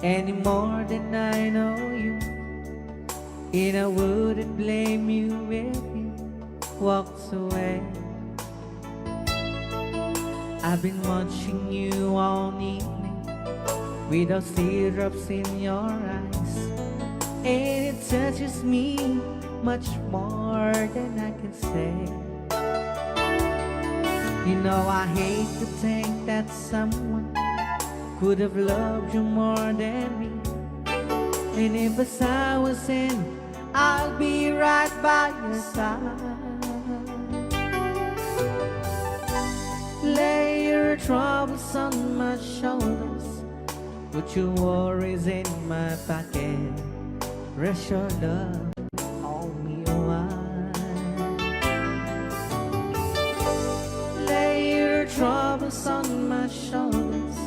any more than I know you. And I wouldn't blame you if you walked away. I've been watching you all evening with those teardrops in your eyes, and it touches me much more than I can say. You know I hate to think that someone could have loved you more than me. And if as I was in, I'll be right by your side. Lay your troubles on my shoulders, put your worries in my pocket. Rest your love on me a while. Lay your troubles on my shoulders,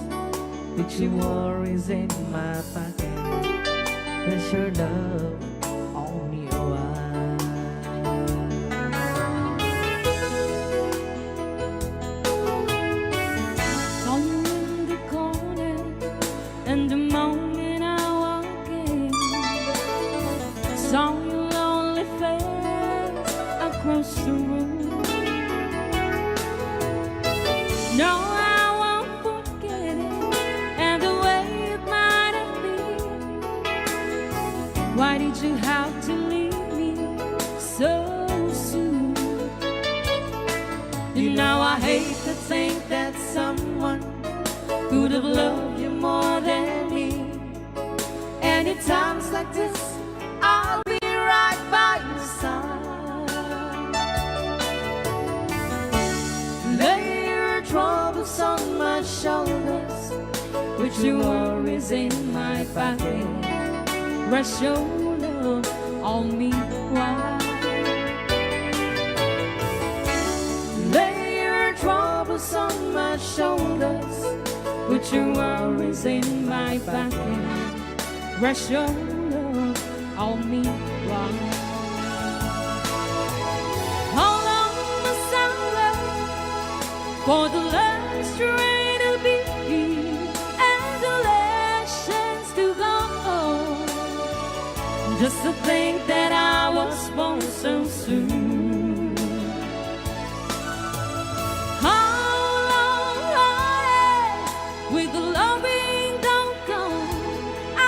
put your worries in my pocket. Rest your love on me a while. Saw you in the corner, and the moment I walked in, saw your lonely face across the room. No, I won't forget it, and the way it might have been. Why did you have to leave me so soon? You know I hate to think that someone could have loved you more than me. And at times like this, I'll be right by your side. Lay your troubles on my shoulders, put your worries in my pocket. Rest your love on me while. Lay your troubles on my shoulders, put your worries in my pocket. Rest your love on me while. How long must I wait for the last train to be and the last chance to go? Just to think that I was born so soon. How long, honey, with the loving don't go? I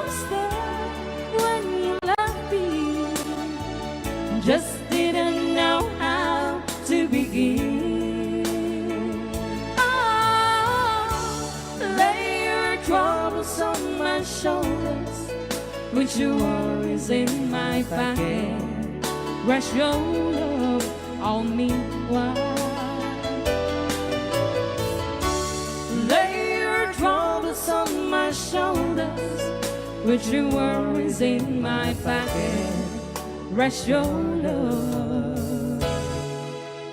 was there when you left me, just didn't know how to begin. Oh, lay your troubles on my shoulders, put your worries in my pocket. Rest your love on me while. lay your troubles on my shoulders, Put your worries in my pocket. Rest your love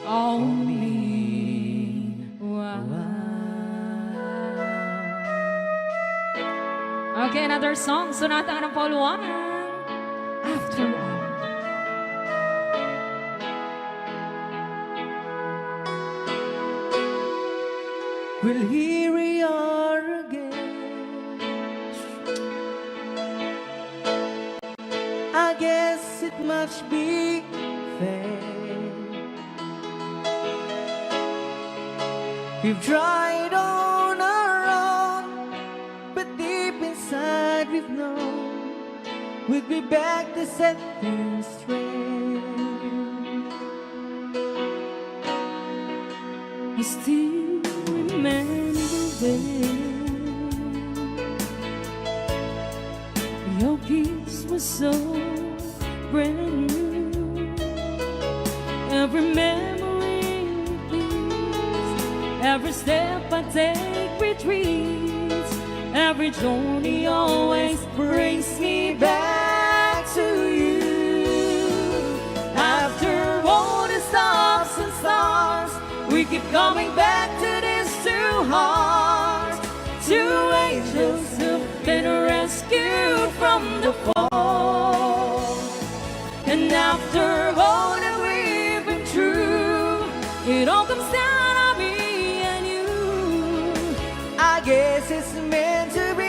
on me while. Okay, another song. Sonata ng Pauluanan. After all. Well, here we are again. I guess it must be fair. We've tried on our own, but deep inside we've known we'd be back to set things straight. I still remember when your kiss was so brand new. Every memory repeats, every step I take retreats, every journey always brings me back to you. After all the stops and stars, we keep coming back to these two hearts, two angels who've been rescued from the fall. And after all that we've been through, it all comes down to me and you. I guess it's meant to be.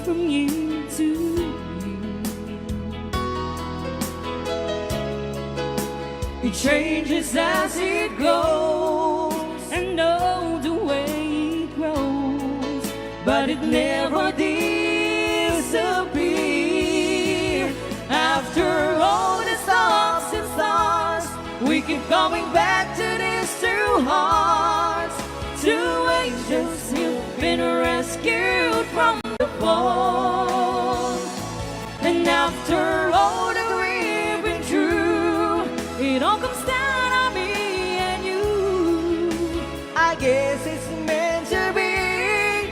from you to you. It changes as it goes, and know the way it grows, but it never disappears. After all the stops and stars, we keep coming back to these two hearts, two angels who've been rescued from the fall. And after all that we've been through, it all comes down on me and you. I guess it's meant to be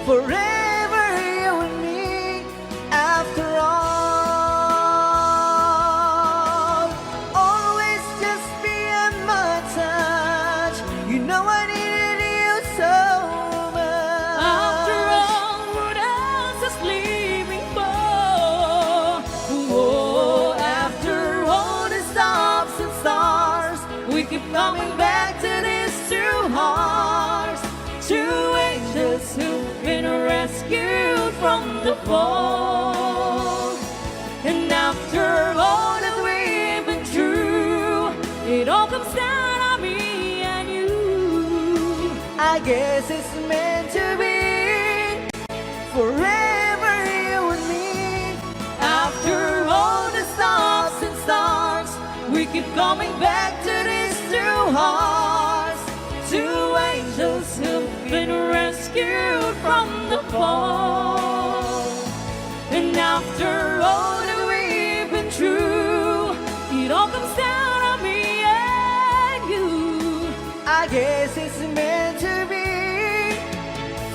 forever you and me. After all, always just beyond my touch. You know I needed you so much. After all, what else is leaving for? Oh, after all the stops and stars, we keep coming back to these two hearts, two angels who've been rescued from the fall. And after all that we've been through, it all comes down on me and you. I guess it's meant to be forever you and me. After all the stops and stars, we keep coming back to these two hearts, two angels who've been rescued from the fall. And after all that we've been through, it all comes down on me and you. I guess it's meant to be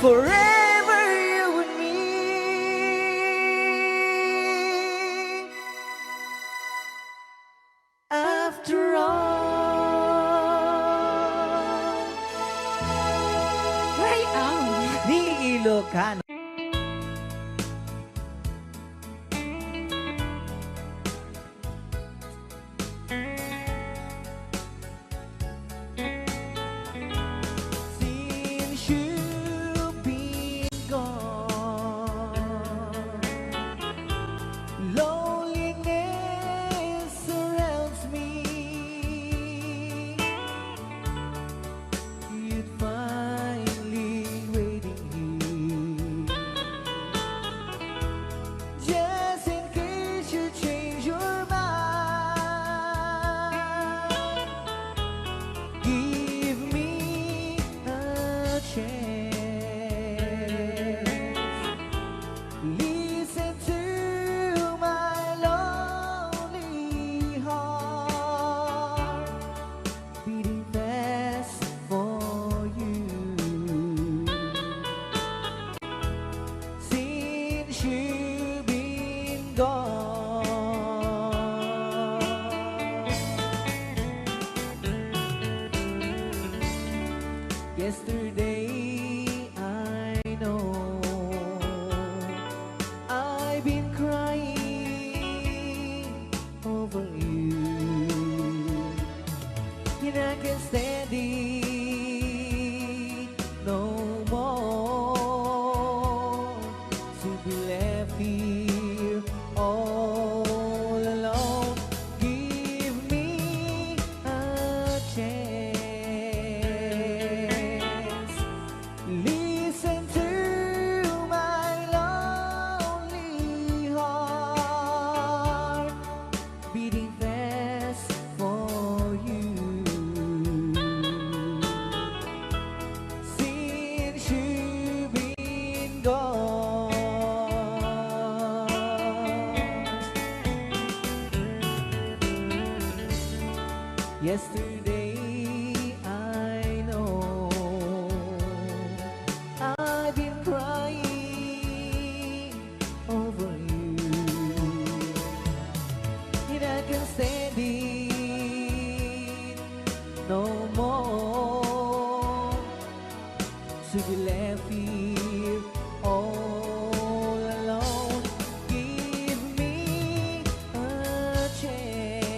forever you and me. After all, Right out. ni Ilocano. Since you've been gone, loneliness surrounds me. You'd finally waiting here, just in case you change your mind. Give me a chance. Listen to my lonely heart beating fast for you. Since you've been gone, yesterday I know I've been crying over you, and I can't stand it no more to be left here all alone. Give me a chance. Listen to my lonely heart beating fast for you. Since you've been gone, yesterday I know I've been crying over you, and I can't stand it no more to be left here all alone. Give me a chance.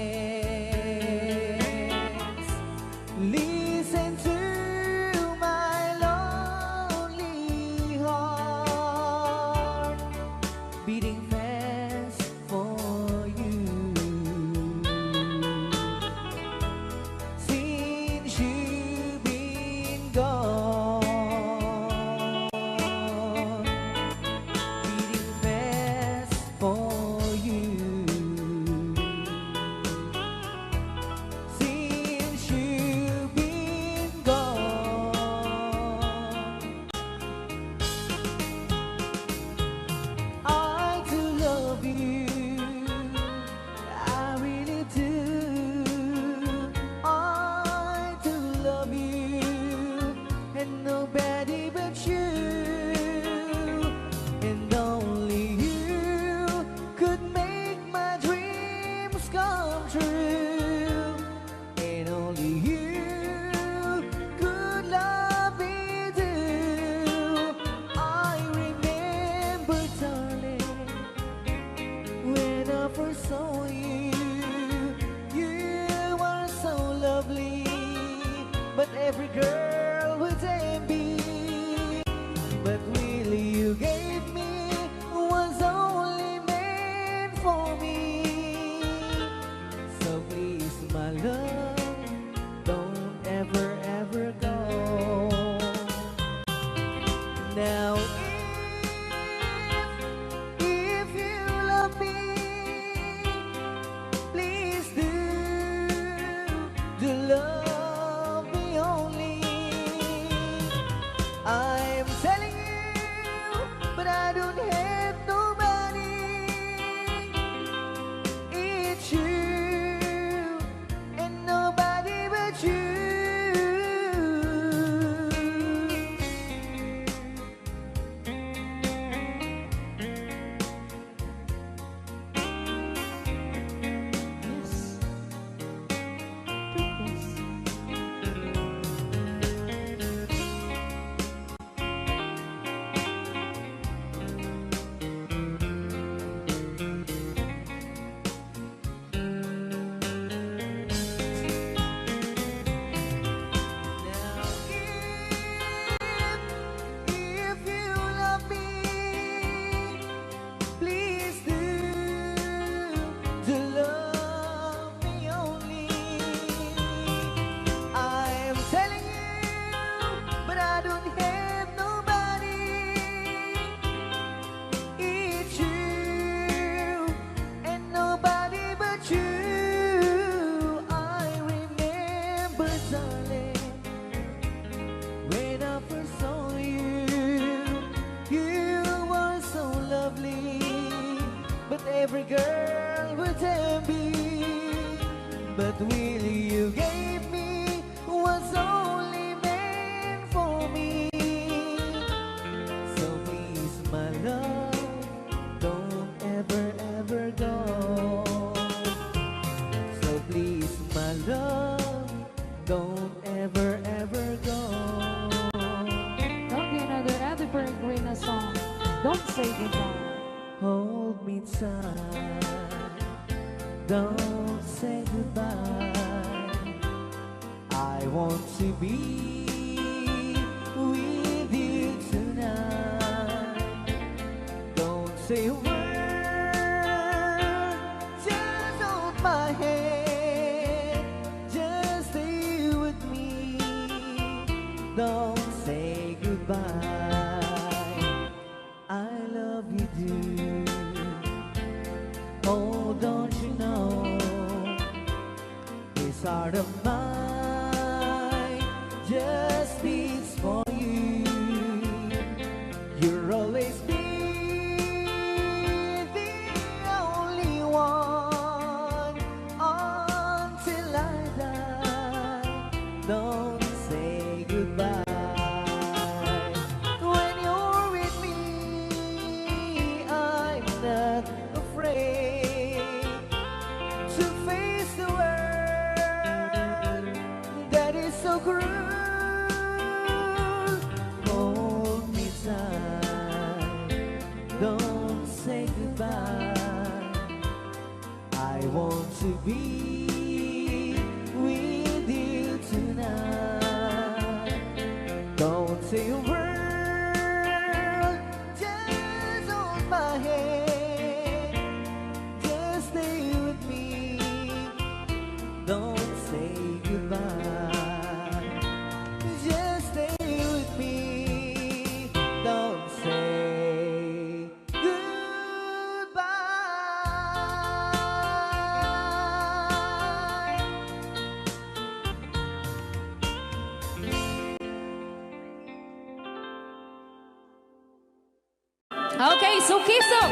every girl would envy. But really you gave me what's only meant for me. So please, my love, don't ever, ever go. So please, my love, don't ever, ever go. Okay, another Ilocano song. Don't say goodbye. Hold me tight, don't say goodbye. I want to be with you tonight. Don't say a word, just hold my hand. Just stay with me, don't say goodbye. I love you, dear. Oh, don't you know, this heart of mine just beats for you. You'll always be the only one until I die. Don't say goodbye. When you're with me, I'm not afraid to face the world that is so cruel. Hold me tight, don't say goodbye. I want to be with you tonight. Don't say a word, just hold my hand. Just stay with me, don't say goodbye. Just stay with me, don't say goodbye. Okay, so kiso.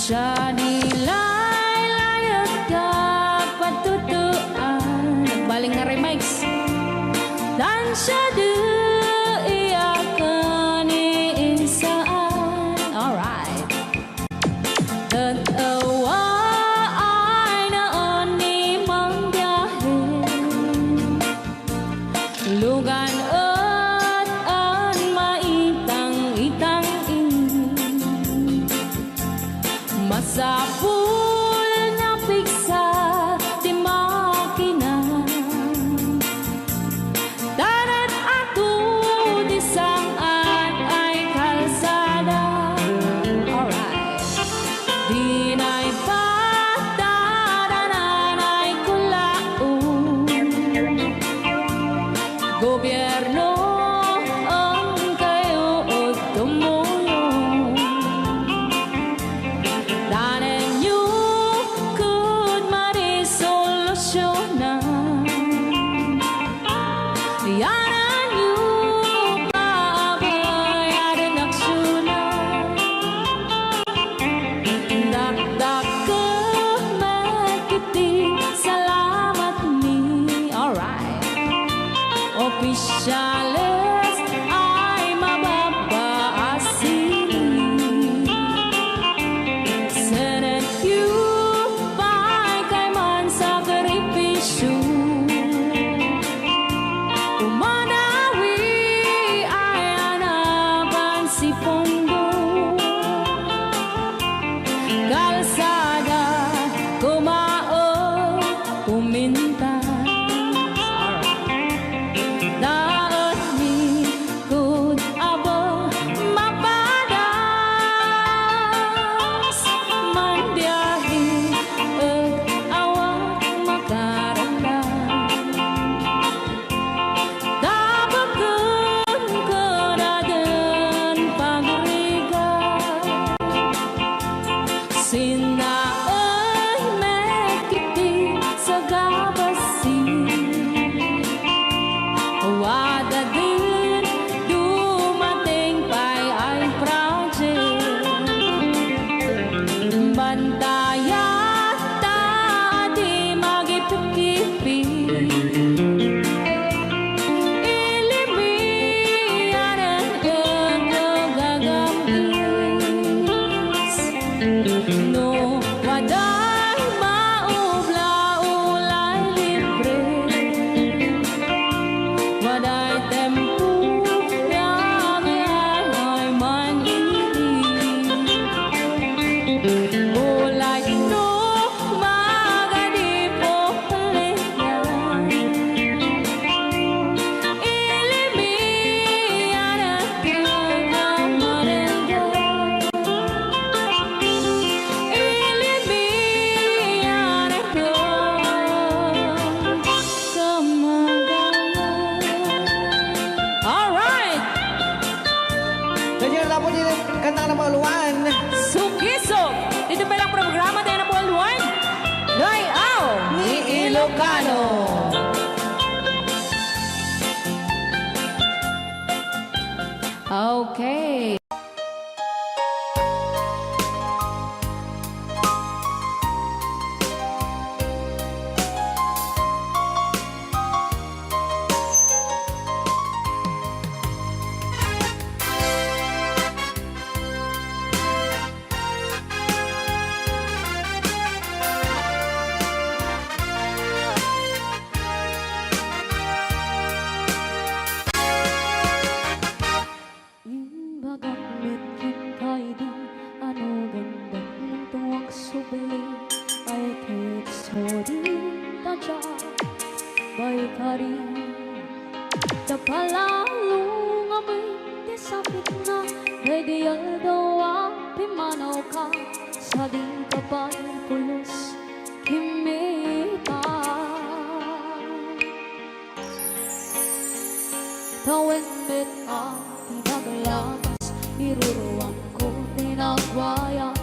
Siya nilay-layat ka patutuan. Nagbaling na remix. Dan siya iyakan iinsaan. Alright. Tatawa ay naon ni manggahin. Lugan at an maitang-itang masapul na piksa di makina. Darat ato di saan ay kalsada. Alright. Di na'y patadanan ay kulaon. Gobyerno ang kayo o tumulong. Danan nyo could marisolusyonan. Yanan nyo pabayaran aksyonan. Dakdak ka magkiting salamat ni. Alright. Opisyales ay mababaasin. Senate you pa'y kay man sakripisyo. Umanawi ay anapan si Pondo. Kalsada kumao Ilocano. Okay. Tawinbit ang pinaglamas, iruruang ko tinagwayas.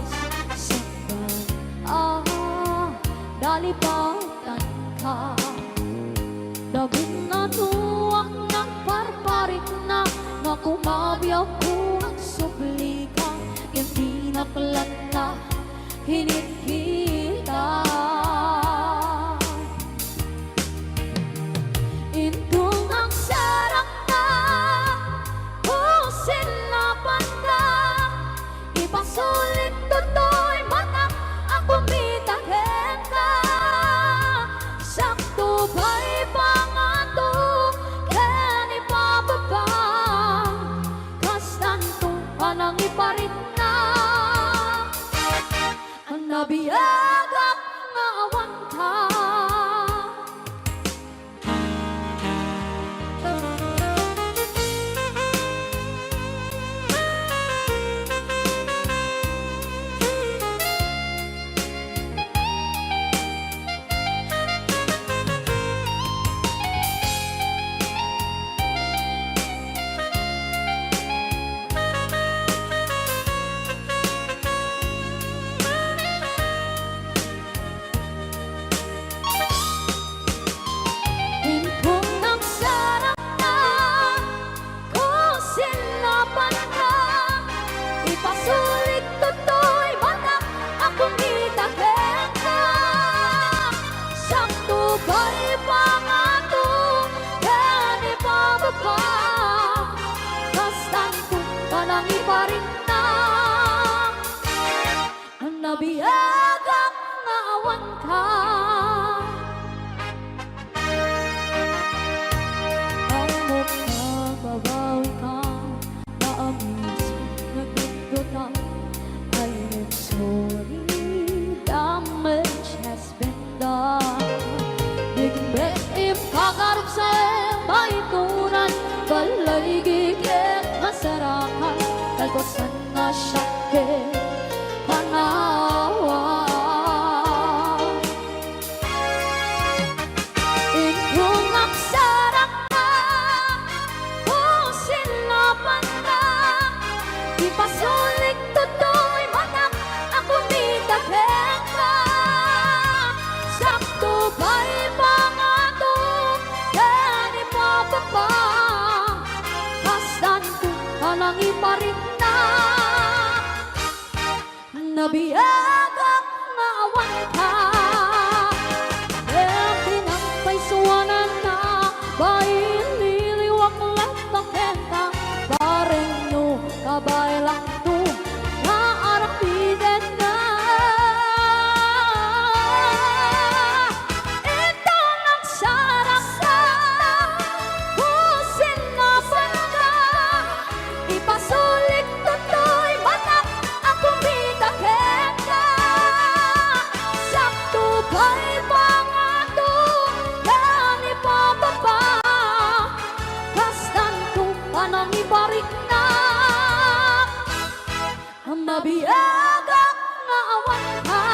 Saktan, dalipatan ka. Dabing na tuwak ng parparik na makumabyaw ko ang suplika. Yung pinaklat na hinit kita. Intong ang sarap na pusin laban ka. Ipasulit toto'y matak ang kumitahin ka. Sakto ba'y pangato ken ipababang kastanto panang iparit na ang nabiyagak nga awan ka. Ipasulit toto'y matak akong itahin ka. Sakto ba'y pangato ken ipababa kastanto panang iparin na ang nabiyagak nga awan ka. Ang mukhang babawi ka na amis I'm sorry, damage has been done. Big bet if kakarap sa baituran, balay gigit masarakan, kalpasan na syakit, panawa. Inyong aksarap na, pusin laban na, ipasulit toto'y matak akong itahin ka. Sakto ba'y pangato ken ipababa kastanto panang iparin na nabiyagak nga awan ka. Ken tinampay suwanan na bayin liliwak lataken ka. Bareng no kabay lang to na arapiden na. Ito ng sarap sa pusin na banda. Ipasulit toto'y matak akong bitahin ka. Sakto ba'y pangato ken ipababa kastanto panang iparik na ang nabiyagak nga awan ka.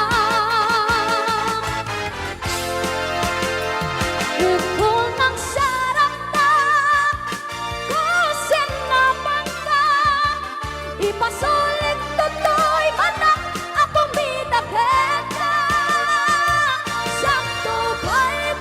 Ito ng sarap na kusin na banda. Ipasulit toto'y matak akong bitahin ka. Sakto ba'y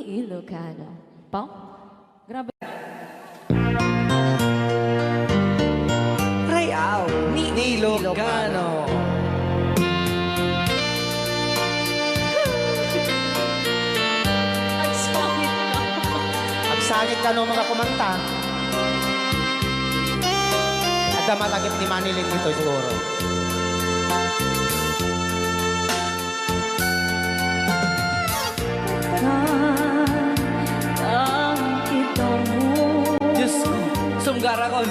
Ilocano. Pa? Grabe. Rayaw ni Ilocano. Nagsakit ka. Agsangit ka no mga kumanta. At malagip ni Manilin dito siguro. Diyos ko, sunggar ako.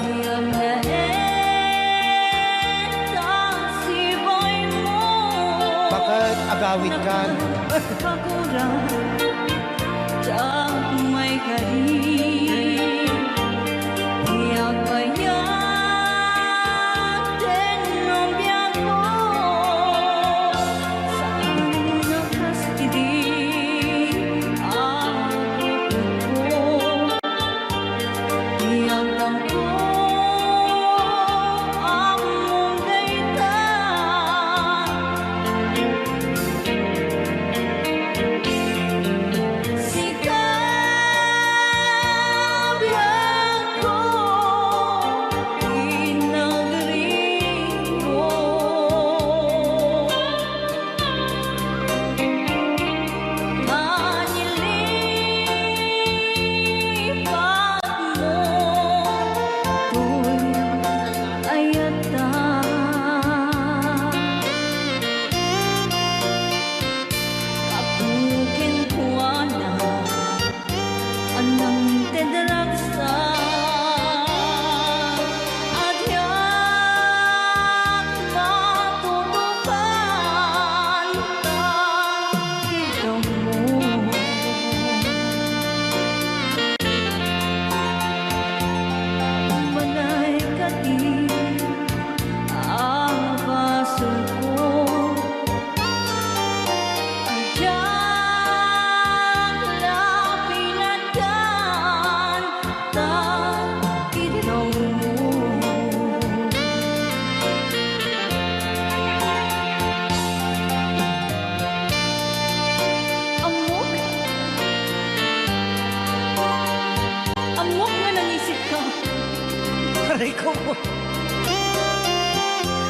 Bakit agawin ka? May karin Tiyak kaya Tinumbiyak ko Saan nakastidig Ang puso ko Tiyak lang ko Ang mundaytan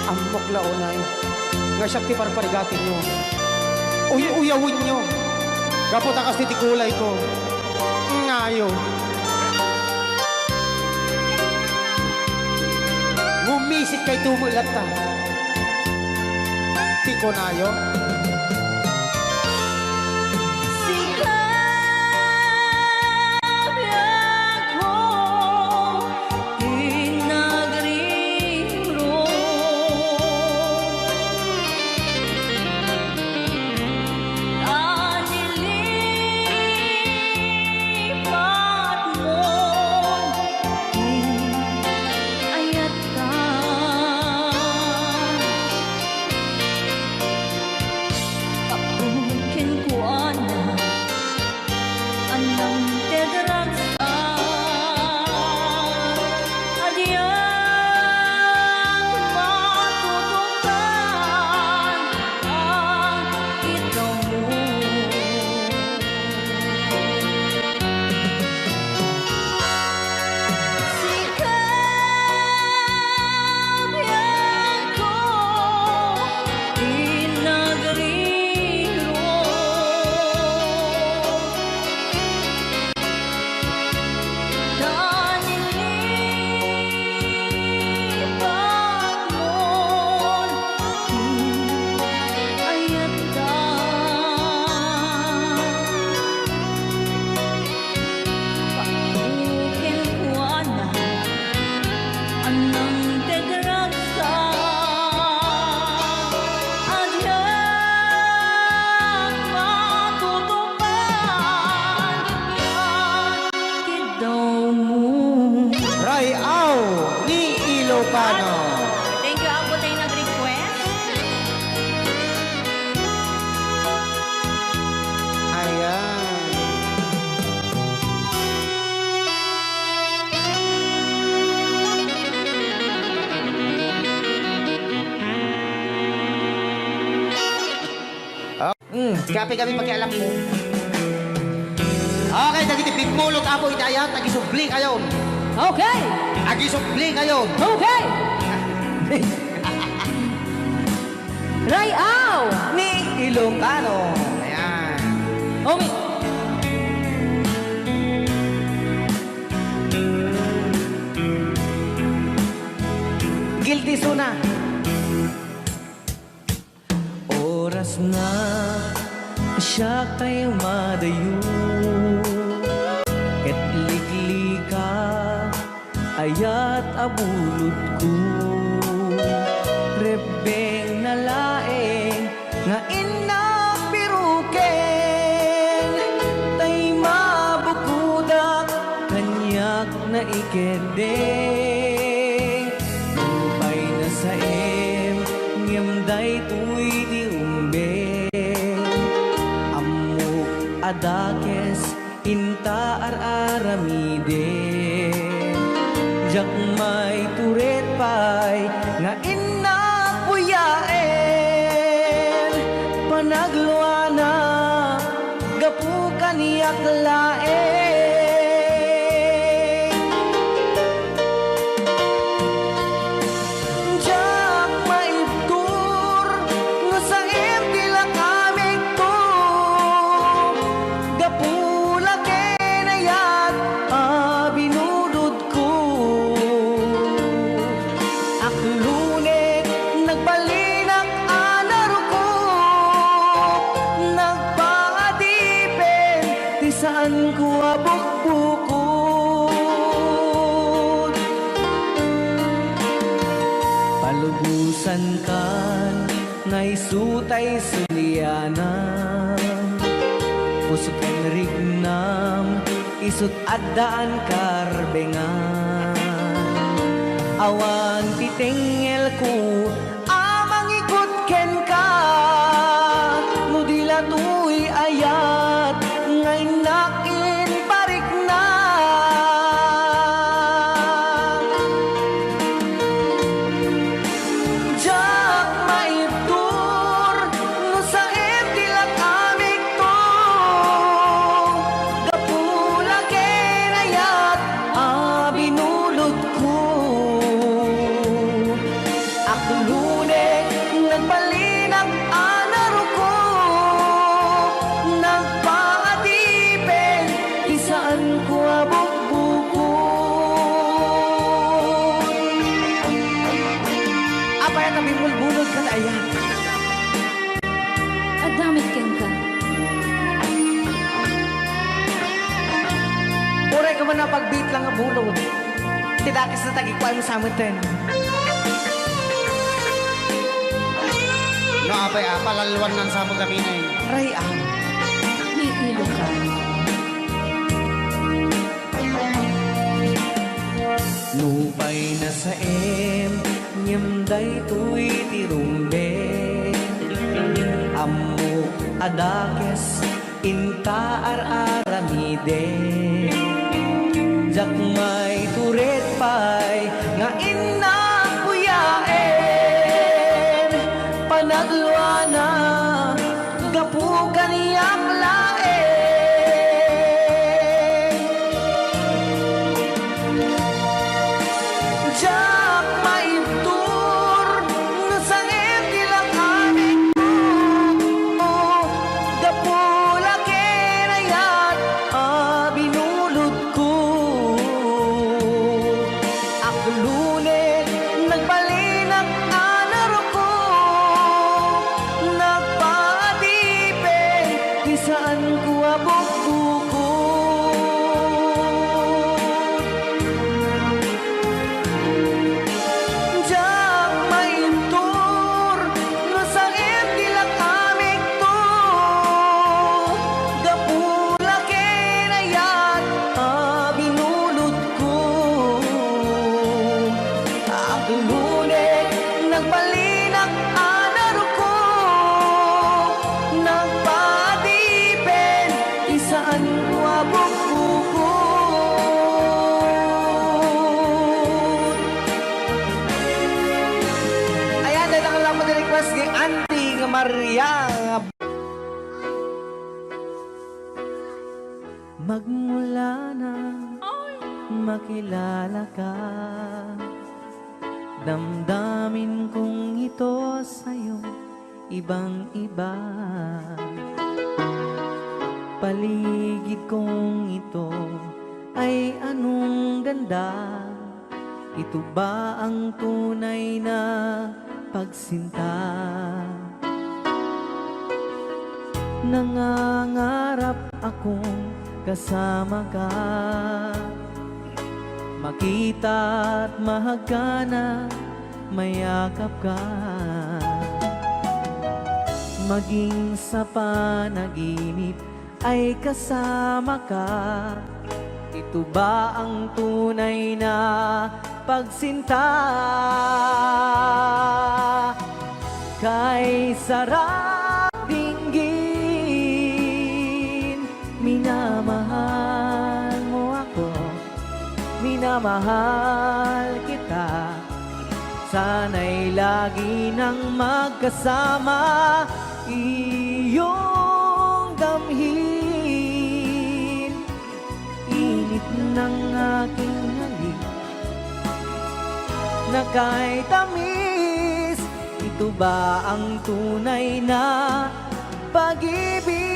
Ang muklaonay nga siya ti parparigatin nyo. Uyawin nyo. Gapot akas ti kulay ko. Ngayo. Ngumisit kay tumulat ta. Ti ko nayo. Ilocano. Thank you, ako tayo nag-request. Ayan. Kape kami pakialam mo. Okay, dagiti pigmulot apo itayat, agisubli kayon. Okay. Agisubli kayon. Okay. Rayaw Ni Ilocano. Ayan. Omi. Guilty Suna. Oras na siya kay madayo ket liglika ayat abulod ko rebeng nalaeng nga inapiruken tay mabukudak kanyak na ikendeng upay na sa ngemday tuy di adakes inta ar-aramide jak may turet pay nga inapuyaen panagluana gapu kaniyak laeng jak maibtur nga sa tila kaming to gapula kenayat binudod ko aklune nagbalinak anaro ko nagpaadipen ti saan ko abukbukod palubusan kan naisutay sulianan pusok en rignam isut addaan karbengan awan titengel ko amang ikot ken ka nudila tuy ayat ngay nakin parik na jak maibtur no sa tila kaming to gapula kenayat binulod ko aklune nagbalinang anaro ko nagpaadipen isaan ko abukbukod apaya kami mulbulod ka na ayan Adamit ken ka. Uray ka man na pagbeat lang ang bulod. Tidakis na tagikuan mo sa amin ten. No, apay palalwan ng sa mo gaminay. Ray Ni Ilocano. Lupay na sa nyemday tuy tirumbe ammo adakes inta ar-aramide jak may turet pay nga inapuyaen panagluana gapu kaniyak laeng jak maibtur no sangem tila kaming to gapula kenayat binulod ko aklune Magmula na makilala ka, damdamin kong ito sa'yo ibang-iba. Paligid kong ito ay anong ganda. Ito ba ang tunay na pagsinta? Nangangarap akong kasama ka, makita at mahagana, mayakap ka. Maging sa panaginip ay kasama ka. Ito ba ang tunay na pagsinta? Kay sarap dinggin, minamahal mo ako, minamahal kita. Sana'y lagi nang magkasama, iyong damhin. Init ng aking halik na kahit tamis. Ito ba ang tunay na pag-ibig?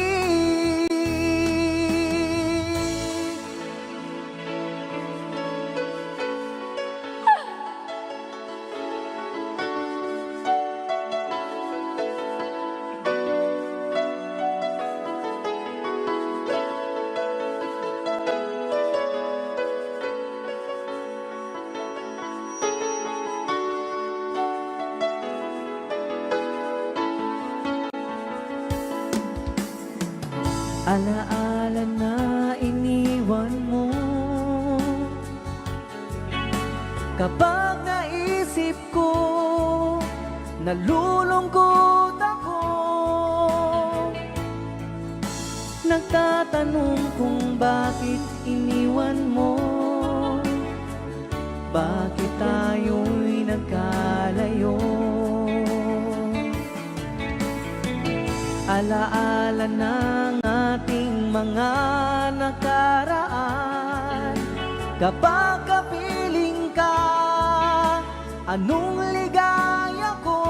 Alaala na iniwan mo, kapag naisip ko, nalulungkot ako. Nagtatanong kung bakit iniwan mo, bakit tayo'y nagkalayo. Alaala ng ating mga nakaraan, kapag kapiling ka, anong ligaya ko.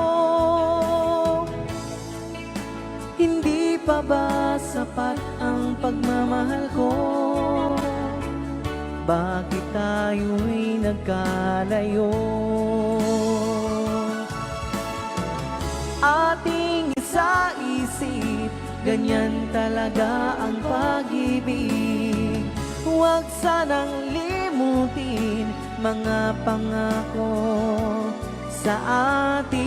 Hindi pa ba sapat ang pagmamahal ko? Bakit tayo'y nagkalayo? Ating isa-isip, ganyan talaga ang pag-ibig. Huwag sanang limutin mga pangako sa atin.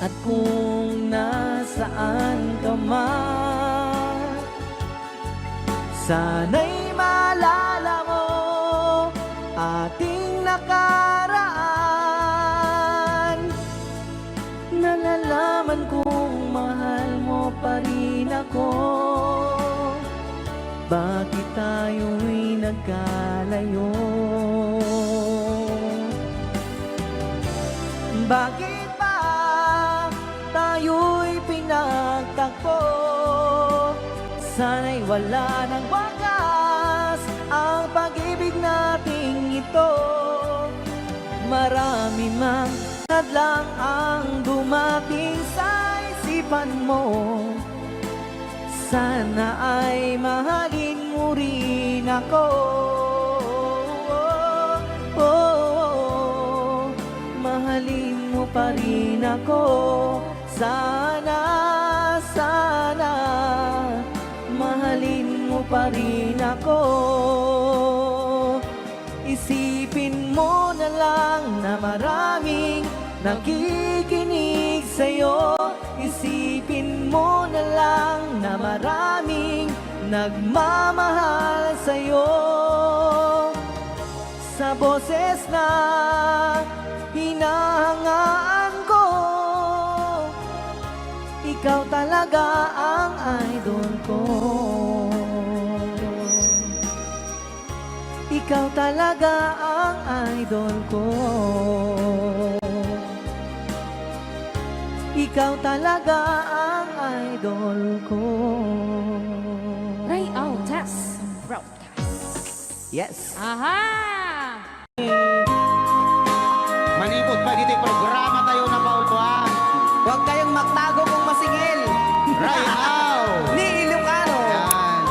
At kung nasaan ka man, sana'y maalala mo ating nakaraan. Nalalaman kong mahal mo pa rin ako. Bakit tayo'y nagkalayo? Bakit ba tayo'y pinagtagpo? Sana'y wala ng wakas ang pag-ibig nating ito. Marami mang hadlang ang dumating sa isipan mo. Sana ay mahalin mo rin ako. Mahalin mo pa rin ako. Sana, sana mahalin mo pa rin ako. Isipin mo na lang na maraming nakikinig sa'yo. Isipin mo na lang na maraming nagmamahal sa'yo. Sa boses na hinahangaan ko, ikaw talaga ang idol ko. Ikaw talaga ang idol ko. Ikaw talaga ang idol ko. Yes. Aha! Manipot pa dito yung programa tayo na paulbuan. Huwag kayong magtago kung masingil. Right now! Ni Ilocano. Yan.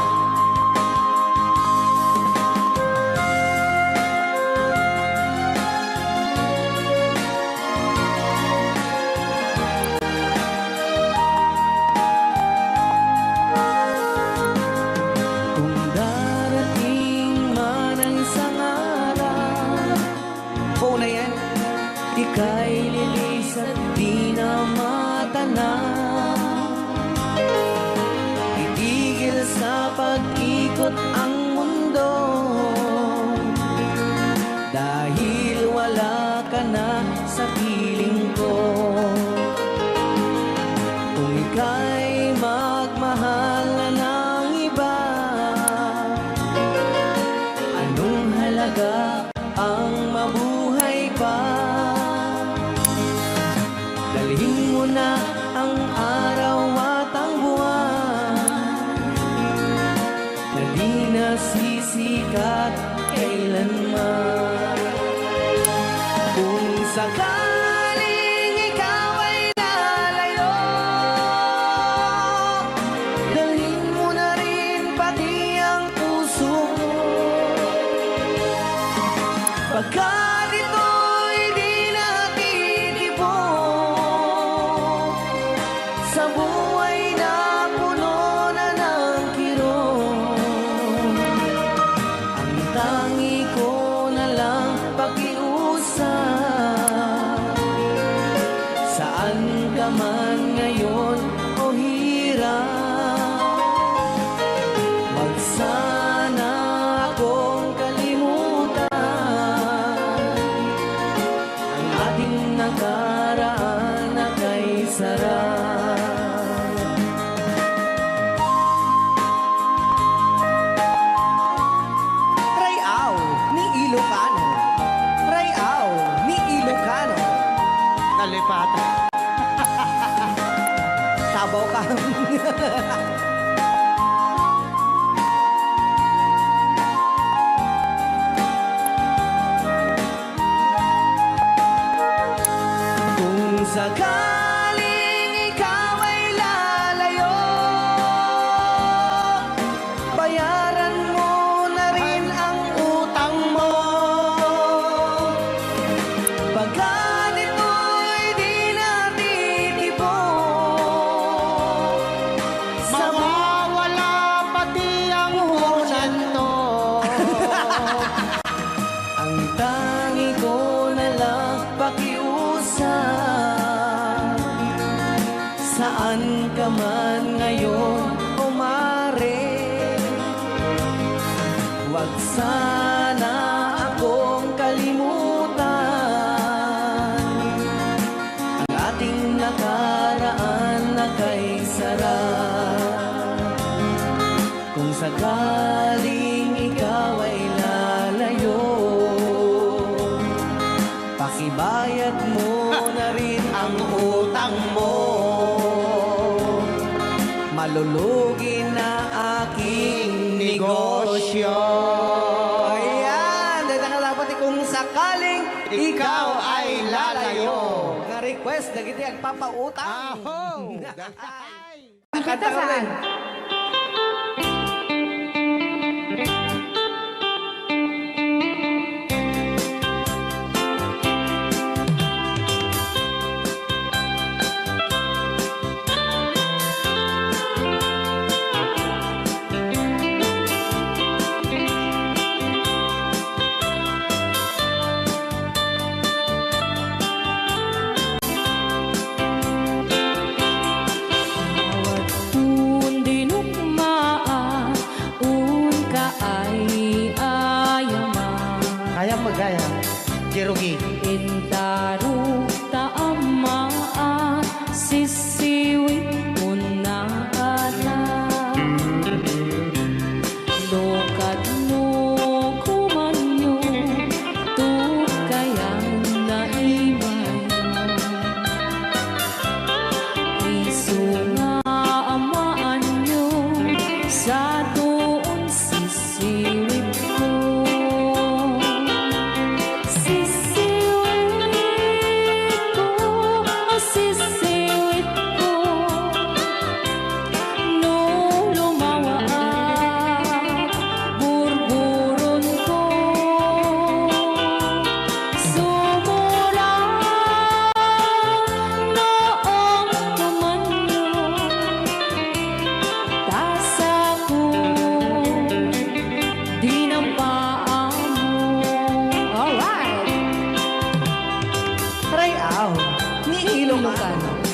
Kung darating man ang isang araw, po na yan, ika'y lilis at di na matanaw. Itigil sa pag-ikot ang mundo, dahil wala ka na sa piling ko. Kung ika'y magmahal na ng iba, anong halaga ang mabuhay pa? Dalhin mo na ang araw at ang buwan, na di nasisikat kailanman. Kung sakaling ikaw ay lalayo, dalhin mo na rin pati ang puso mo. Pagkat ito'y di natitibok sa buhay na puno na ng kirot. Ang tangi ko na lang pakiusap, saan ka man ngayon o hirap, wag sana akong kalimutan ang ating nakaraan na kay sarap. Rayaw ni Ilocano. Rayaw ni Ilocano. Nalipatan. Tabaw ka. Kung sakaling ikaw ay lalayo, bayaran mo na rin ang utang mo. Pagkat ito'y di natitibok sa Mawawala pati ang porsyento. ang tangi ko na lang pakiusap, saan ka man ngayon o mare, wag sana akong kalimutan ang ating nakaraan na kay sarap. Kung sakaling ikaw ay lalayo, pakibayad mo na rin ang utang mo. Malulugi na aking negosyo. Ayan, dahil ka dapat kung sakaling ikaw ay lalayo. Nga request, nagiti ang papautang. Aho! Kanta ka rin. Kaya magaya. Jerogi. Intaruk taama at sisiwit mo na lokat no kumanyo tukayan na imay iso nga amaan nyo sa doon sisiwit ko.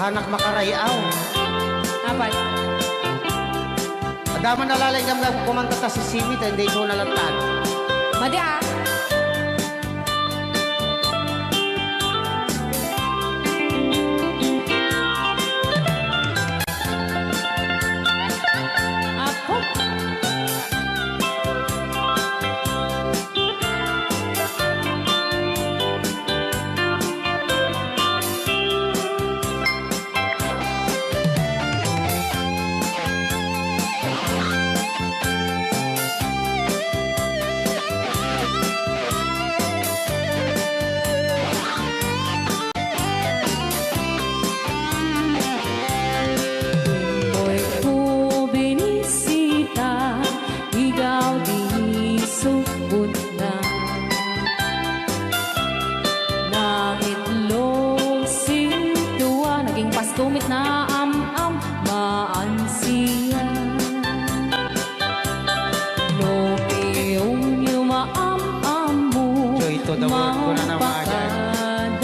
hanak makarayaw. Apat. Adaman nalalay kami kumanta ta si Simi, hindi ko nalatan. Madi ah. Apo. Tumit na am-am maansiya no piyong yumaam-am mo So ito the word ko na naman agad.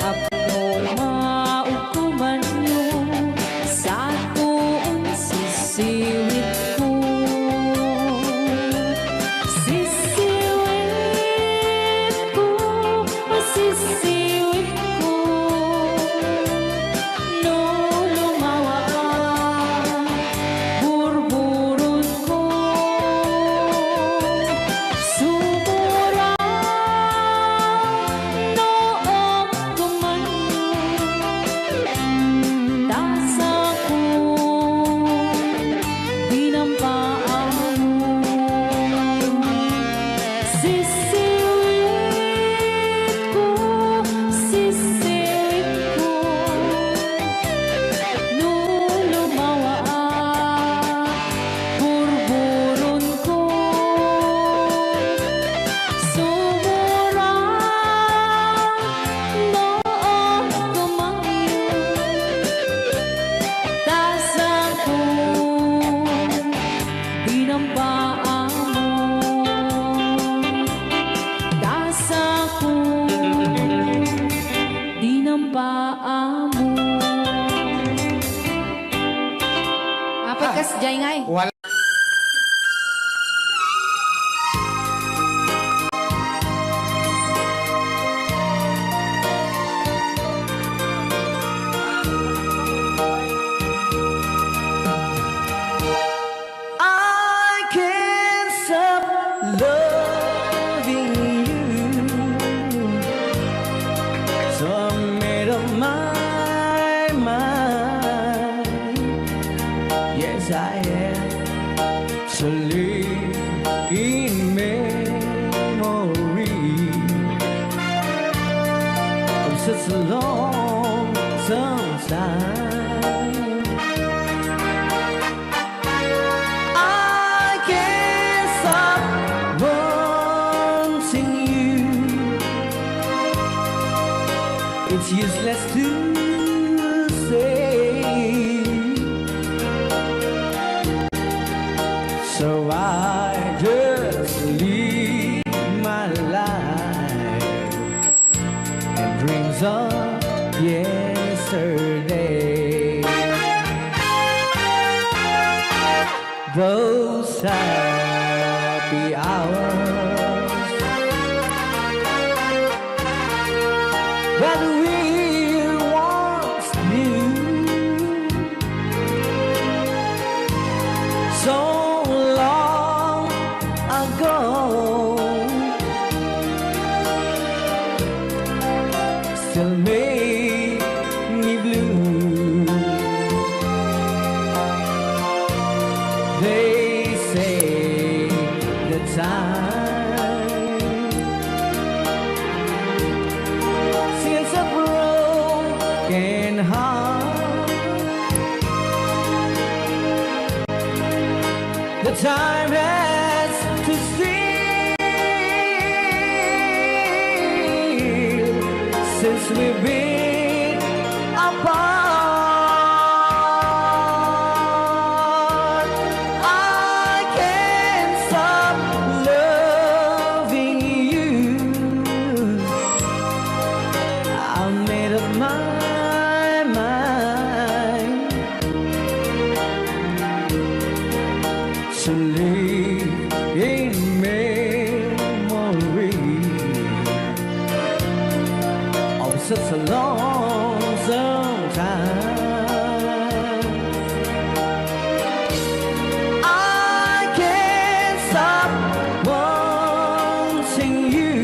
Apno maukuman nyo sa tuong sisiwit ko. Sisiwit ko, sisiwit ko, no lumawa ang burburot ko. Sumura noong tumanyo, tasa ko dinampaan mo. Sisiwit ko, sisiwit ko, no lumawa ang burburon ko. Sumura noong tumanyo, tasa ko dinampaan mo. Tasa ko dinampaan mo. Apat kas jay ngay. Wala. I can't stop loving you. So I made up my mind. Yes, I am. So live in memory of such a long time. I can't stop wanting you. It's useless to say. So I just live my life and dreams of yesterday. Those happy hours that we once knew, so long ago, still make me blue. They say the time since a broken heart, the time has to steal since we've been apart. I can't stop loving you. to live in memory of such a lonesome time. I can't stop wanting you.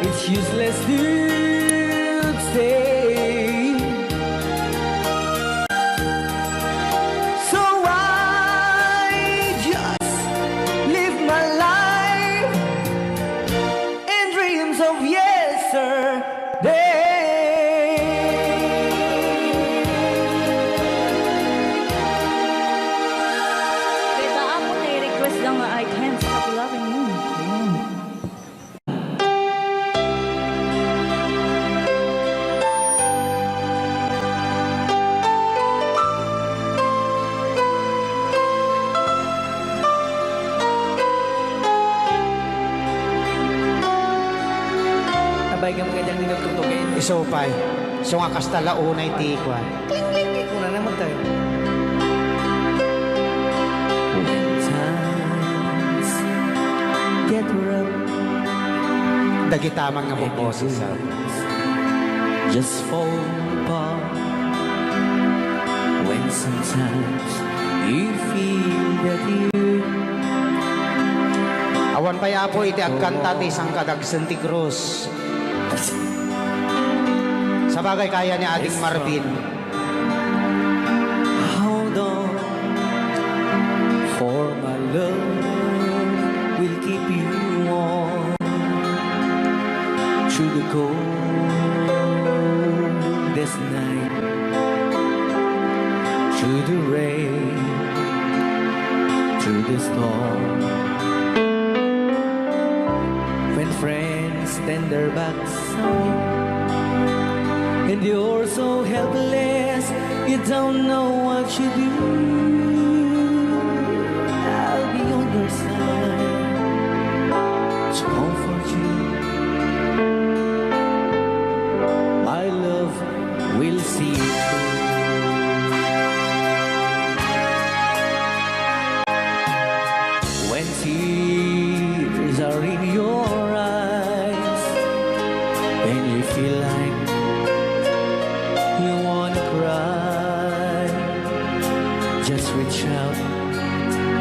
It's useless to stay. So I just live my life in dreams of yesterday. Kita ako na-request lang nga I can't stop loving you. Nabay ka mga dyan nagtutugin. Isopay. So nga kastala unay tikwan. Una naman tayo. When times get rough, Dagitamang nga boses. just fall apart. When sometimes you feel that you Awan pa yapo iti agkanta ti isang kadag Santi Cruz. Sa bagay kaya ni Ading Marvin. hold on, for my love will keep you warm through the coldest night, through the rain, through the storm. When friends turn their backs on you and you're so helpless, you don't know what you do. I'll be on your side to comfort you. My love will see you through. When tears are in your eyes and you feel like you wanna cry, just reach out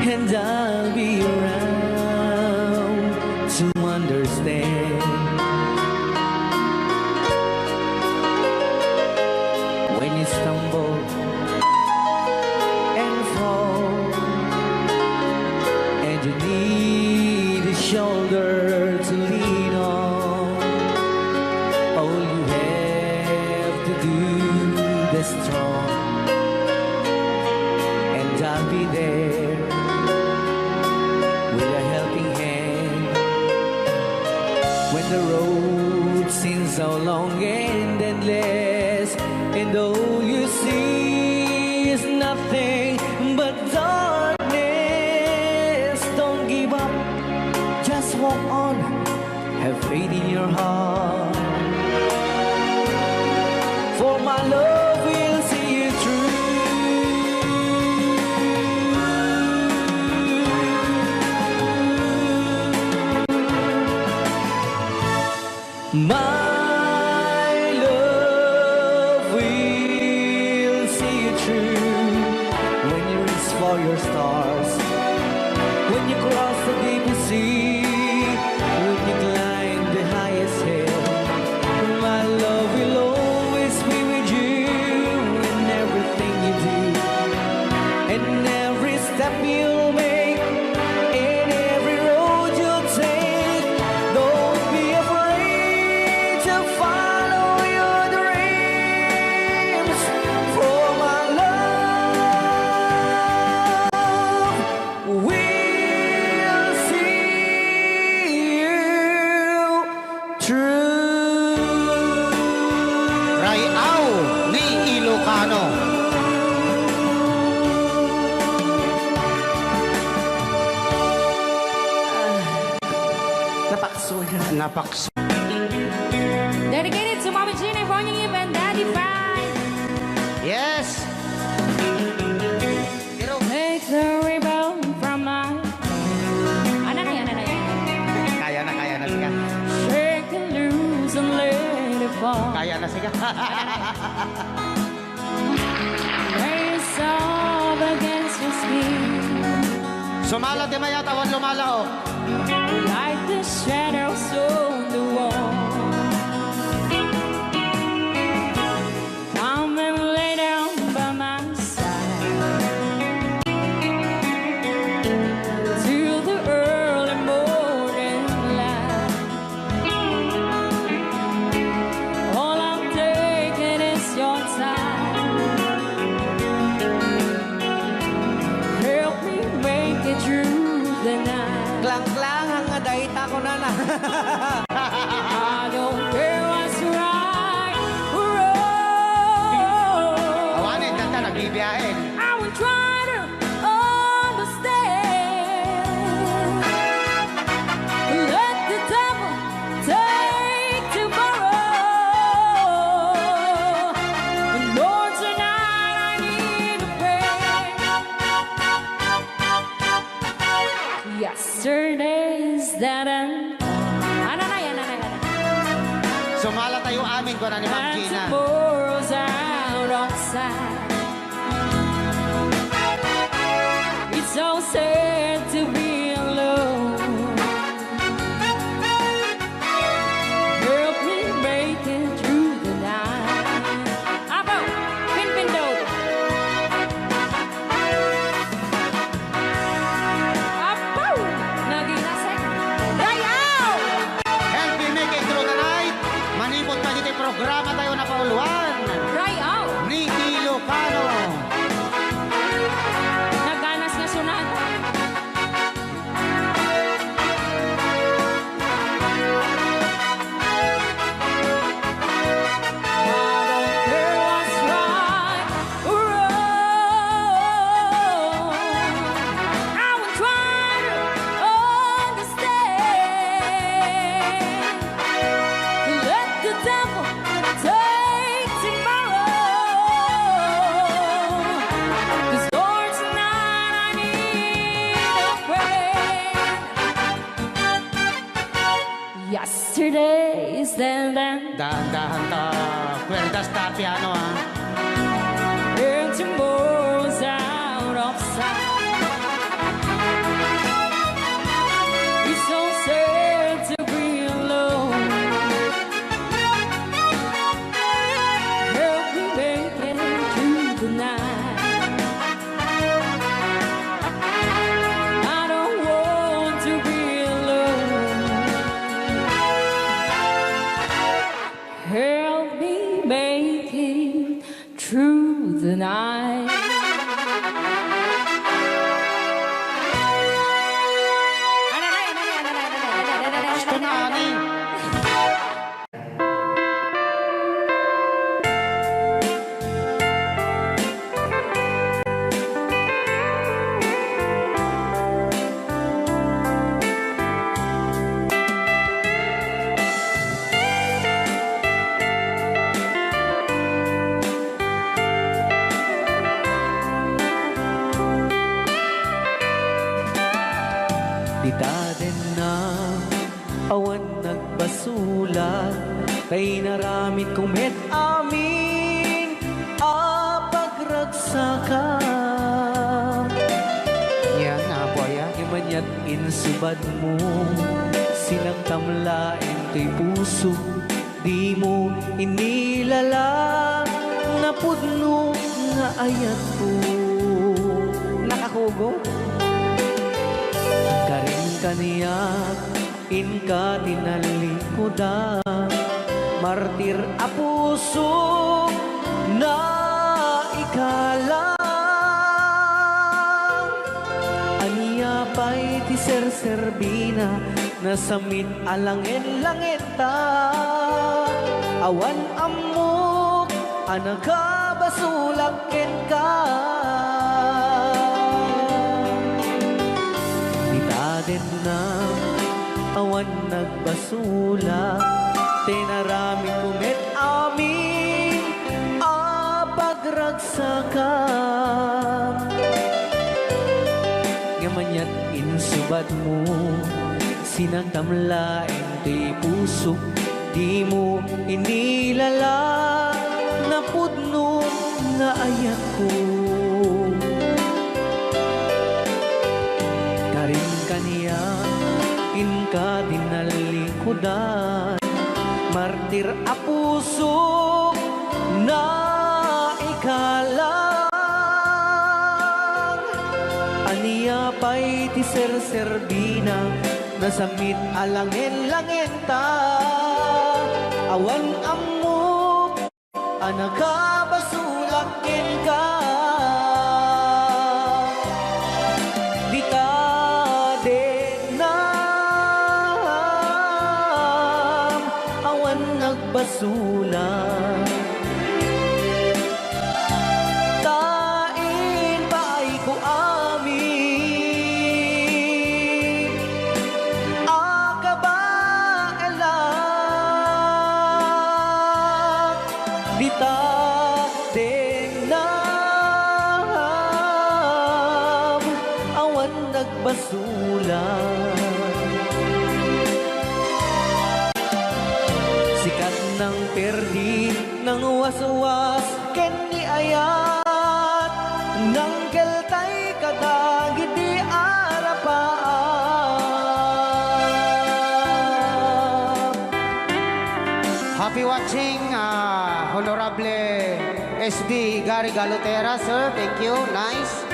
and I'll be around to understand. When you stumble and fall and you need a shoulder to lean on, all you have to do is strong, and I'll be there with a helping hand. When the road seems so long and endless, and all you see is nothing but darkness, don't give up, just walk on, have faith in your heart, for my love will see you through. My love will see you through. When you reach for your stars, when you cross the deepest sea, when you climb the highest hill, my love will always be with you in everything you do, and every step you'll make, in every road you'll take. Don't be afraid to follow your dreams, for my love will see you through. Rayaw ni Ilocano. Napakso. Dedicated to Mama Jean and Ronnie and Daddy Frank. Yes! na sige. Race up against your skin, Sumala di maya tawad lumala o. like the shadows on the wall. Come and lay down by my side till the early morning light. All I'm taking is your time. Help me make it through the night. Klang-klang ang adayta ko na na. I don't care what's right or wrong. Awanin, kanta nagbibiyahin. I will try to understand. Let the devil take tomorrow. And Lord, tonight I need to pray. Yesterday's that and Sumala tayo amin ko na ni Ma'am and Gina. tomorrow's out of sight. It's so sad to be alone. Help me make it through the night. Abo, pinpindo. Abo, naginasek. Dayaw! Help me make it through the night. Manipot pa dito yung programa tayo na pauluan. Dayaw! Ni Ilocano. Naganas nga sunod. Yesterday's then Dahan-dahan ta. Kwerdas ta piano ha. and tomorrow's out of sight. It's so sad to be alone. Help me make it through the night. I don't want to be alone. Help me make it through the night. Gusto na ani. Ditaden na awan nagbasulat kay naramit kong met amin pagragsakan. Yan na po yan. Imanyat insubad mo sinagtamlain to'y puso di mo inilala na pudno nga ayat ko nakakugo karin kaniyak in ka tinalikoda martir a puso na ikalang aniya pa'y ti serserbina na samit alangin-langin ta awan amok anagabasulakin ka ditaden na awan nagbasula tinarami kumit amin pagragsakan ngamanyat insubad mo sinagtamlain ti puso di mo inilala na pudno nga ayat ko. Karin kaniya inka dinalikudan, martir a puso na ikalang. Aniya pa'y ti ser-serbina, nasamit alangin-langin ta. Awan amok, anagabasulakin ka. Di ta denam, awan nagbasulang. Tain pa'y ko amin, akabaelang. Di ta denam, awan nagbasulang. Sikat ng perdi, ng waswas, ken ni ayat, ng keltay kadagit di arapaan. Happy watching, Honorable SD Gary Galutera, sir. Thank you. Nice.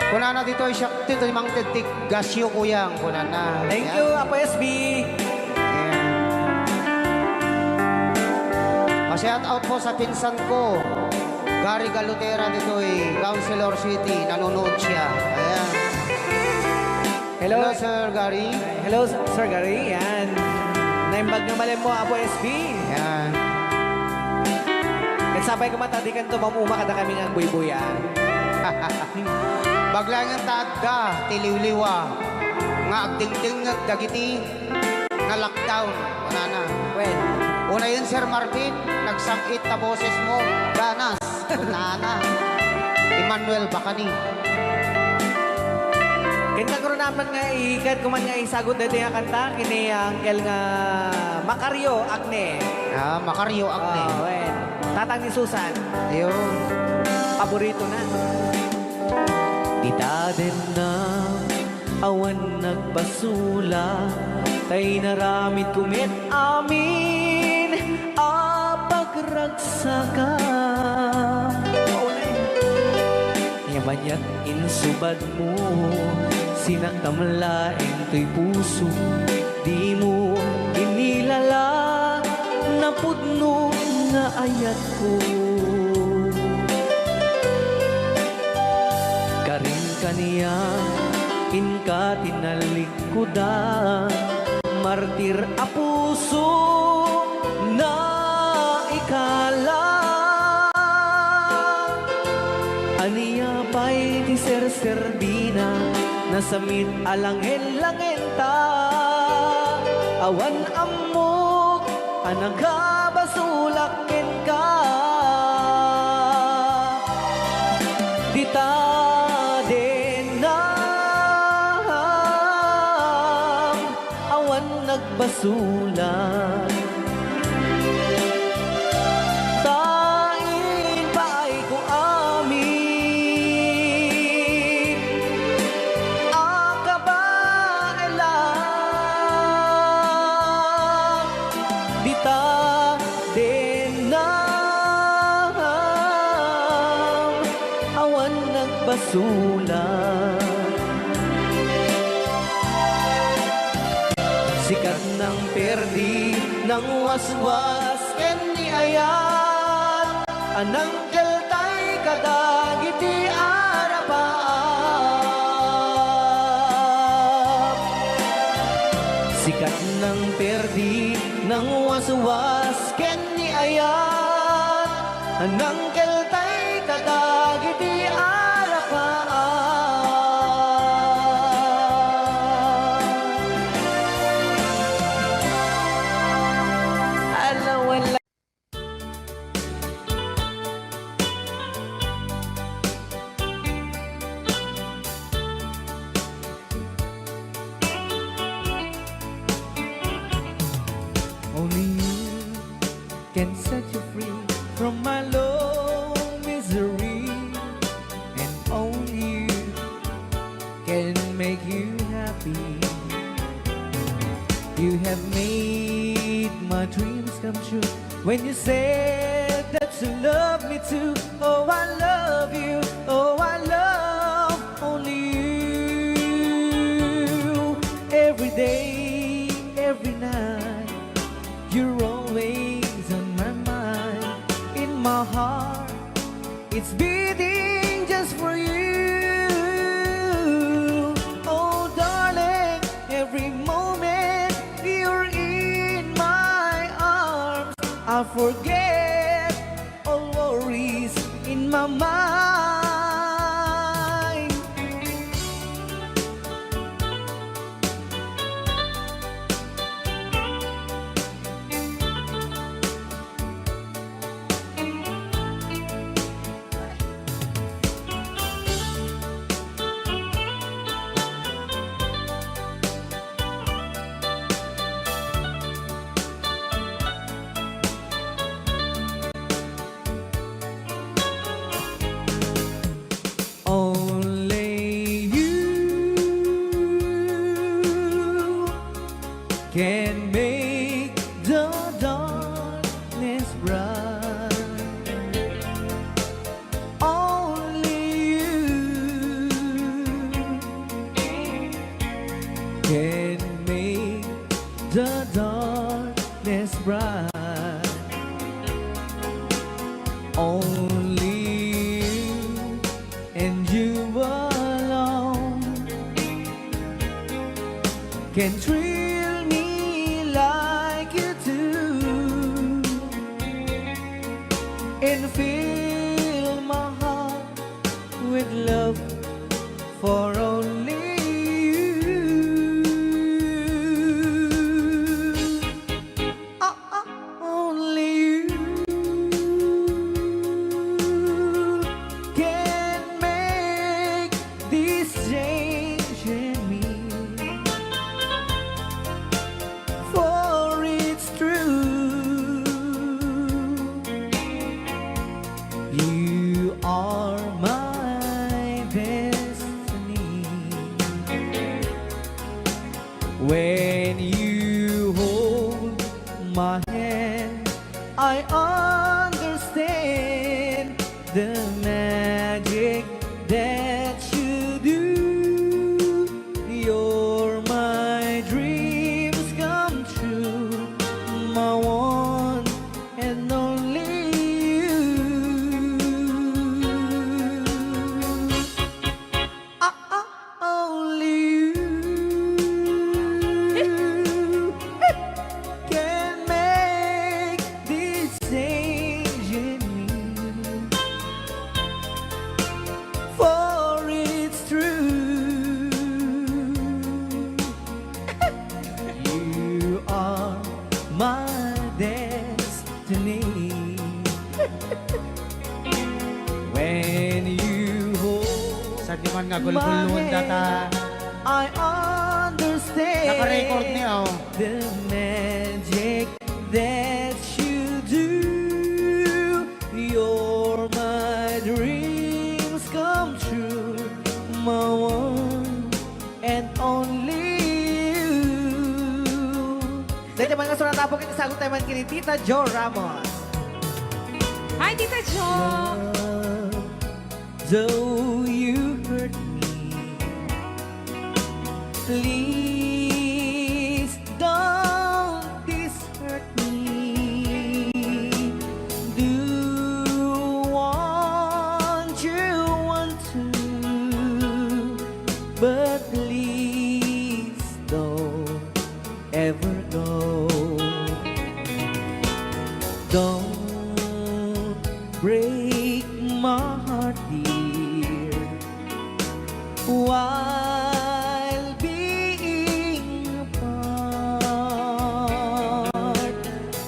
Kunana dito ay siya, dito yung mga titik gasyo kuyang. Kunana. Thank Yan. you, Apo SB. Ayan. Pa-shout out po sa pinsan ko. Gary Galutera dito ay Councilor City. Nanonood siya. Ayan. Hello, Hello, Sir Gary. Hello, Sir Gary. Yan. Naimbag na malim mo, Apo SB. Ayan. At sabay kamatadikan to, mamuma kada kami ng buy-buyan. Baglang ang tagda, tiliwliwa. Nga agdingding nagdagiti, nga lockdown. Wala na. Well, Una yun, Sir Martin, nagsangkit na boses mo. Ganas, kunana. Emmanuel Bacani. kinagro naman nga ikat kuman nga isagot dito yung kanta, kini angkel nga Makaryo Agne. Makaryo Agne. Oh, well, tatang ni Susan. Ayun. Paborito na. Ita din na awan nagbasula, tay naramid kumit amin apagragsaka. Yamanyak insubad mo, sinagtamlaing to'y puso, di mo inilala na pudno nga ayat ko. Karin kaniya inka tinalikudan, martir a puso na ikala. Aniya pa'y ti ser-serbina, nasamit alangin-langin ta. Awan amok, anagabasulakin ka. Di ta denam, awan nagbasulang. Tain pa'y ko amin, akabaelang. Di ta denam, awan nagbasulang. Sikat ng perdi, ng waswas, ken ni ayat, anang keltay kadagiti arapaan. Sikat ng perdi, ng waswas, ken ni ayat, anang keltay kadagiti arapaan. Wala. can set you free from my low misery, and only you can make you happy. You have made my dreams come true when you said that you love me too. Oh, I love you. Oh, I love only you. Every day, every night, you're always on my mind. In my heart, it's beating just for you. Oh, darling, every moment you're in my arms, I forget all worries in my mind. Only you can make the darkness bright. Only you can make the darkness bright. Only you and you alone can thrill me like you do, and fill my heart with love for only you. Only you can make this change in me, for it's true. You are my destiny. When you hold my hand, I understand the magic that you do. You're my dreams come true, my one and only you. Only you can make this change in me, for it's true. You are my destiny. When you hold Sa di man nga my gulgulun data. hand, I understand Naka-record niya, oh. the magic that you do. You're my dreams come true, my one and only you. Dahil naman nga sa natapok ito sagot tayo man kini Tita Jo Ramos. Hi, Tita Jo! Though you hurt me, please don't dishurt me. Do want you want to, but please don't ever go. Don't break my heart, dear, while being apart.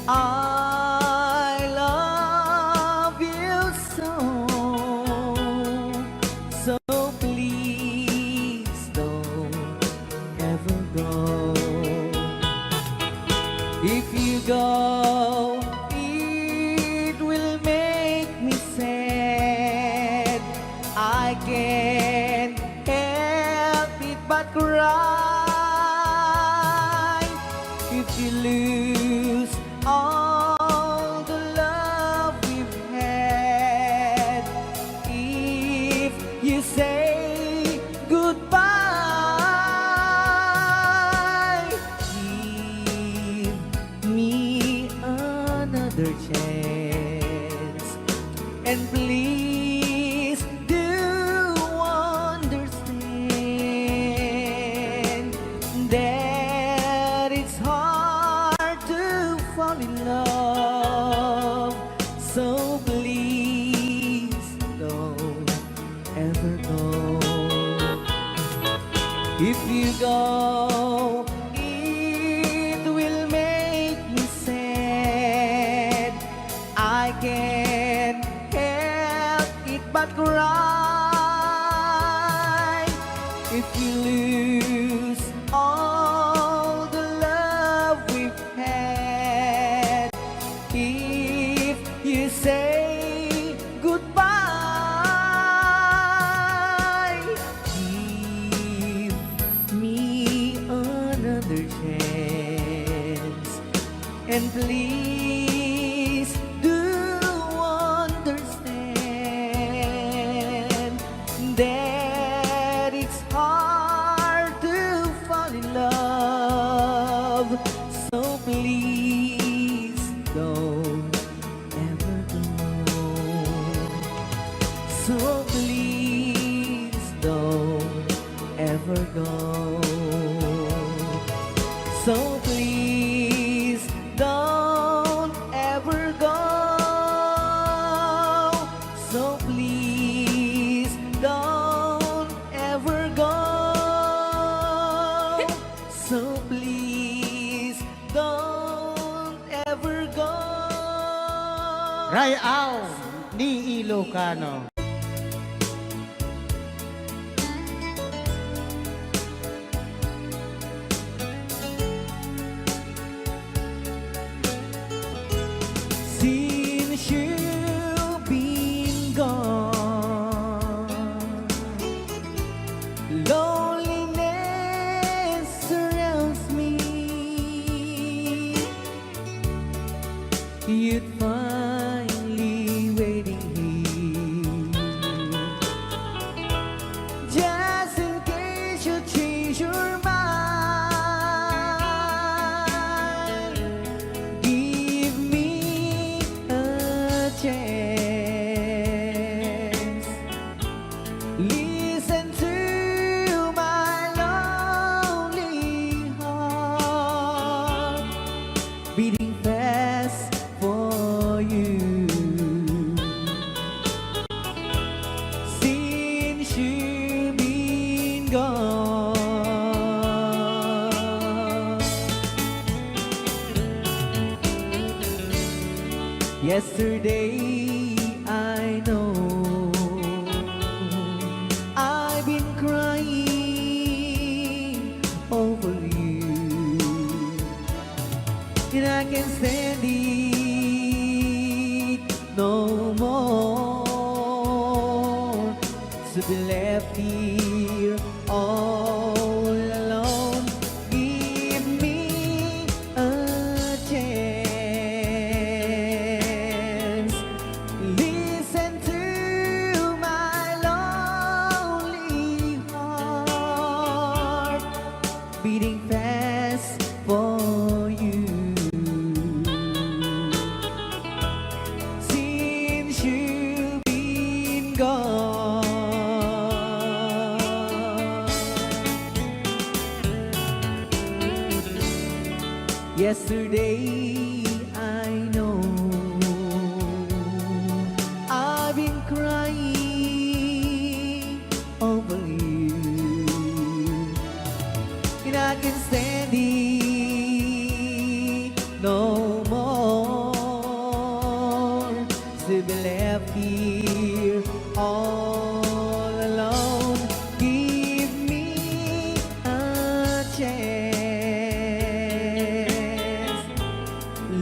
I love you so, so please don't ever go. If you go, I can't help it but cry if you lose all the love we've had. If you say goodbye, give me another chance, and please do understand that it's hard to fall in love. So please don't ever go. If you go, it will make me sad. I can't help it but cry if you lose all the love we've had. If you say goodbye, give me another chance, and please do understand that it's hard to fall in love. So please don't ever go. So please don't ever go. So please don't ever go. So please don't ever go. So please don't ever go. Rayaw ni Ilocano. Since you've been gone, loneliness surrounds me. You'd finally waiting here, just in case you change your mind. Give me a chance. Listen to my lonely heart beating fast for you. Since you've been gone, yesterday I know I've been crying over you, and I can't stand it no more to be left here all alone. Give me a chance. Listen to my lonely heart beating fast for you. Since you've been gone, yesterday I know I've been crying over you, and I can't stand it no more to be left here all alone. Give me a chance.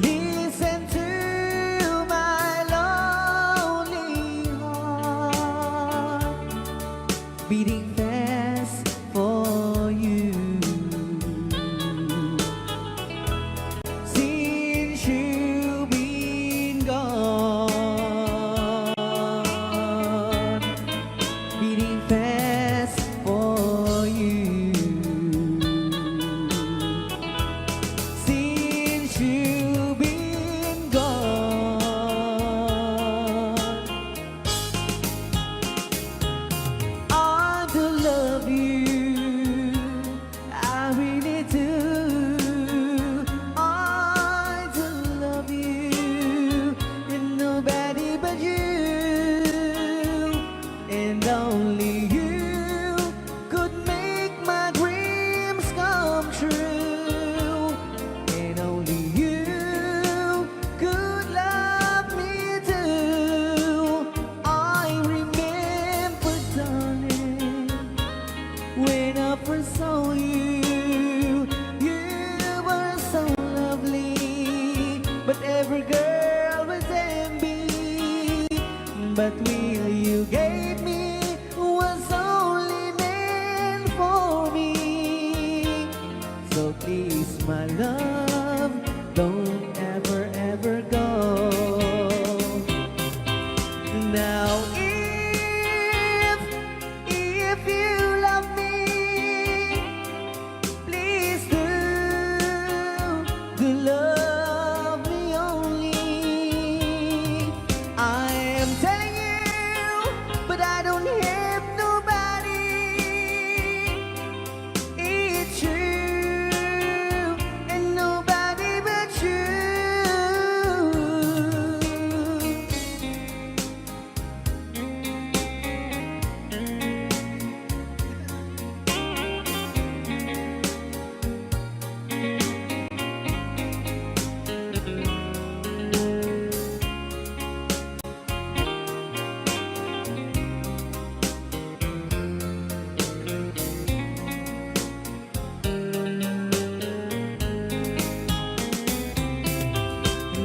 Listen to my lonely heart beating fast for you. Since you've been gone, beating fast for you. Since you've been gone, I do love you, I really do. I do love you, and nobody but you, and only you could make my dreams come true, and only you could love me too. I remember, darling, when I first saw you, you were so lovely, but every girl was envy. But will you gave me was only meant for me. So please, my love, don't ever, ever go. Now, if you love me, please do love me only. I am telling you, but I don't have nobody. It's you and nobody but you.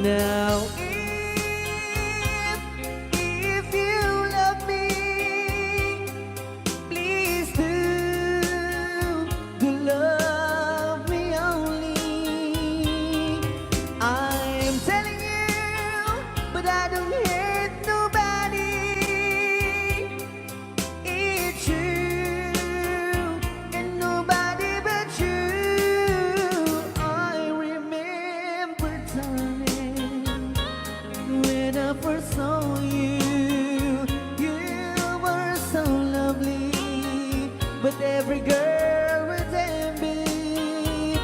Now, if you love me, please do love me only. I'm telling you, but I don't hate nobody. It's you and nobody but you. I remember, darling, when I first saw you, you were so lovely, but every girl was envy.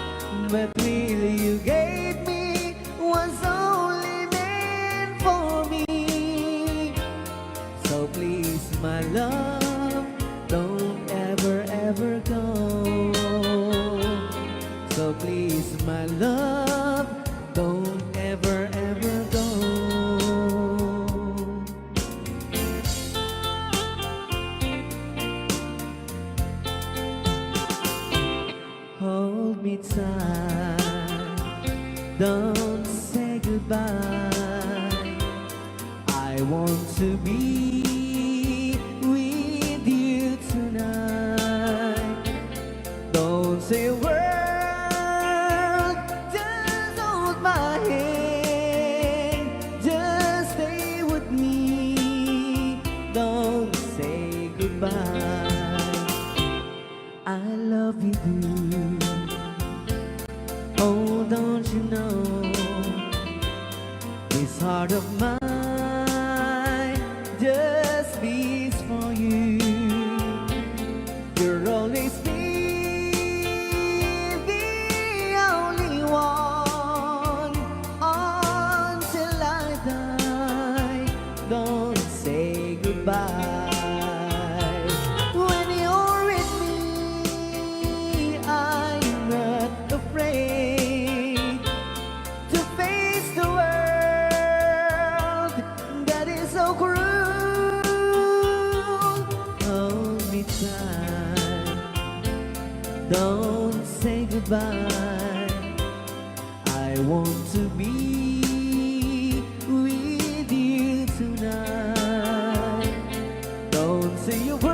But really you gave me was only meant for me. So please, my love, don't ever, ever go. So please, my love, don't ever, ever go. Hold me tight, don't say goodbye. I want to be with you tonight. Don't say a word, just hold my hand, just stay with me. Don't say goodbye. I love you, dude. Oh, don't you know, this heart of mine just beats for you. You'll always be the only one until I die. Don't say goodbye. When you're with me, I'm not afraid to face the world that is so cruel. Hold me tight, don't say goodbye. I want to be with you tonight. Don't say a word,